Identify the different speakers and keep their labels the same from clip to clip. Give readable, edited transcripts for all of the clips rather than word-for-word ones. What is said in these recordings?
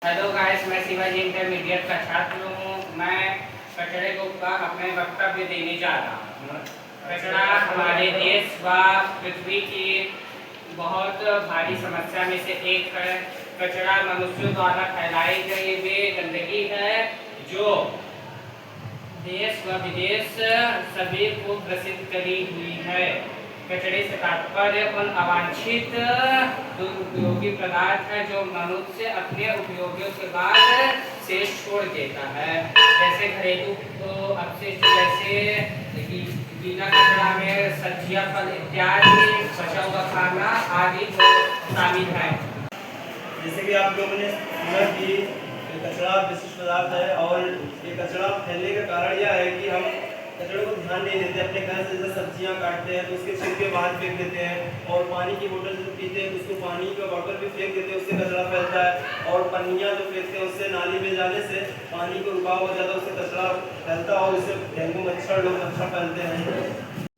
Speaker 1: Hello guys, मैं Shivaji intermediate का छात्र हूँ। मैं कचरे को अपने वक्तव्य देने जा रहा हूँ। कचरा हमारे देश व पृथ्वी की बहुत भारी समस्या में से एक है। कचरा मनुष्यों द्वारा फैलाई गई हुई गंदगी है जो देश व विदेश सभी को ग्रसित करी हुई है। कचरे से तात्पर्य उन अवांछित दुरुपयोगी पदार्थ है जो मनुष्य अपने उपयोगियों के बाद शेष छोड़ देता है, जैसे घरेलू अपशिष्ट, जैसे गीला कचरा में सब्जियां, फल इत्यादि, बचा हुआ खाना आदि शामिल है।
Speaker 2: जैसे कि आप लोगों ने सुना कि कचरा विशिष्ट पदार्थ है और ये कचरा फैलने का कारण यह है कि हम कचरे को ध्यान नहीं देते। अपने घर से जैसे सब्जियां काटते हैं तो उसके छिलके बाहर फेंक देते हैं, और पानी की बोतल जो पीते हैं तो उसको पानी का बॉटल भी फेंक देते हैं, उससे कचरा फैलता है। और पन्नियां जो फेंकते हैं उससे नाली में जाने से पानी को रुकाव हो जाता है, उससे कचरा फैलता है और उससे डेंगू मच्छर लोग मच्छर फैलते हैं।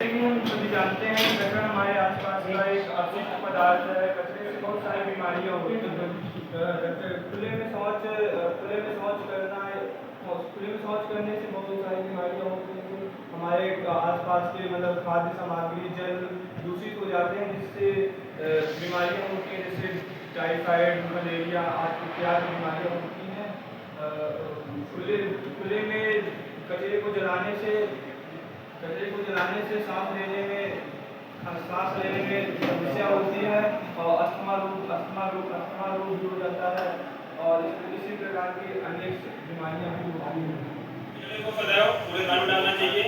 Speaker 3: हम सभी जानते हैं कि कचरा हमारे आसपास का एक अपशिष्ट पदार्थ है। कचरे से बहुत सारी बीमारियां होती हैं। खुले में शौच करने से बहुत सारी बीमारियां होती हैं। हमारे आसपास के मतलब खाद्य सामग्री, जल दूषित हो जाते हैं, जिससे बीमारियां होती हैं, जैसे टाइफाइड, मलेरिया इत्यादि बीमारियां होती हैं। खुले में कचरे को जलाने से सांस लेने में समस्या होती है और अस्थमा रोग भी हो जाता है, और इसी प्रकार की अनेक बीमारियां भी होती हैं।
Speaker 4: को सदैव कूड़ेदान में डालना चाहिए,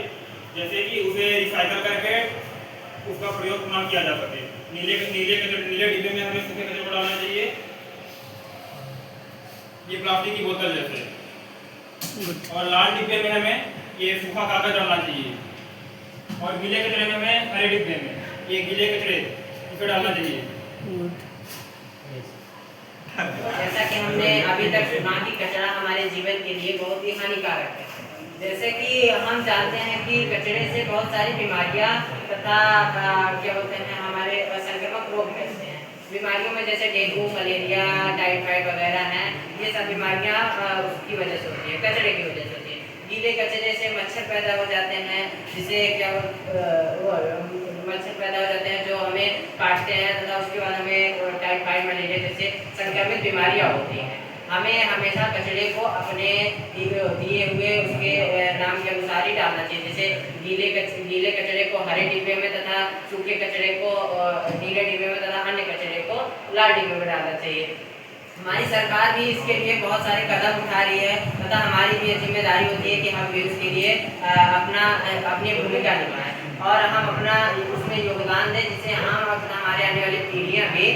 Speaker 4: जैसे कि उसे रिसाइकल करके उसका प्रयोग पुनः किया जा सके। नीले डिब्बे में हमें सूखे कचरे को डालना चाहिए, ये प्लास्टिक की बोतल जैसे, और लाल डिब्बे में हमें ये सूखा कागज डालना चाहिए, और गीले कचरे में हमें हरे डिब्बे में ये गीले कचरे इसे डालना चाहिए।
Speaker 5: जैसा कि हमने अभी तक सुना कि कचरा हमारे जीवन के लिए बहुत ही हानिकारक है। जैसे कि हम जानते हैं कि कचरे से बहुत सारी बीमारियां तथा क्या बोलते हैं हमारे संक्रामक रोग फैलते हैं। बीमारियों में जैसे डेंगू, मलेरिया, टाइफाइड वगैरह हैं, ये सब बीमारियां उसकी वजह से होती है, कचरे की वजह से होती है। गीले कचरे से मच्छर पैदा हो जाते हैं, जिसे मच्छर पैदा हो जाते हैं जो हमें काटते हैं, तथा उसके बाद हमें टाइफाइड, मलेरिया जैसे संक्रमित बीमारियां होती हैं। हमें हमेशा कचरे को अपने दिए हुए उसके नाम के अनुसार ही डालना चाहिए, जैसे गीले कचरे को हरे डिब्बे में तथा सूखे कचरे को नीले डिब्बे में तथा अन्य कचरे को लाल डिब्बे में डालना चाहिए। हमारी सरकार भी इसके लिए बहुत सारे कदम उठा रही है, तथा हमारी भी जिम्मेदारी होती है कि हम भी उसके लिए अपनी भूमिका निभाएं और हम अपना उसमें योगदान दें, जिससे हम हमारे आने वाली पीढ़ियां भी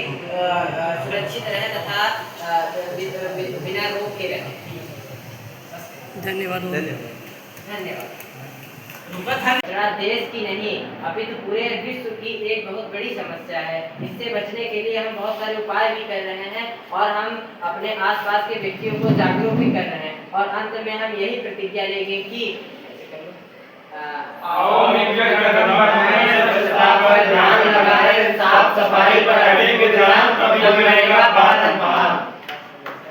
Speaker 5: सुरक्षित रहें तथा बिना रोग के रहें।
Speaker 6: धन्यवाद।
Speaker 5: कचरा देश की नहीं अपितु पूरे विश्व की एक बहुत बड़ी समस्या है। इससे बचने के लिए हम बहुत सारे उपाय भी कर रहे हैं और हम अपने आसपास के व्यक्तियों को जागरूक भी कर रहे हैं, और अंत में हम यही प्रतिज्ञा लेंगे कि
Speaker 3: साफ सफाई पर अधिक ध्यान, तभी बनेगा भारत महान।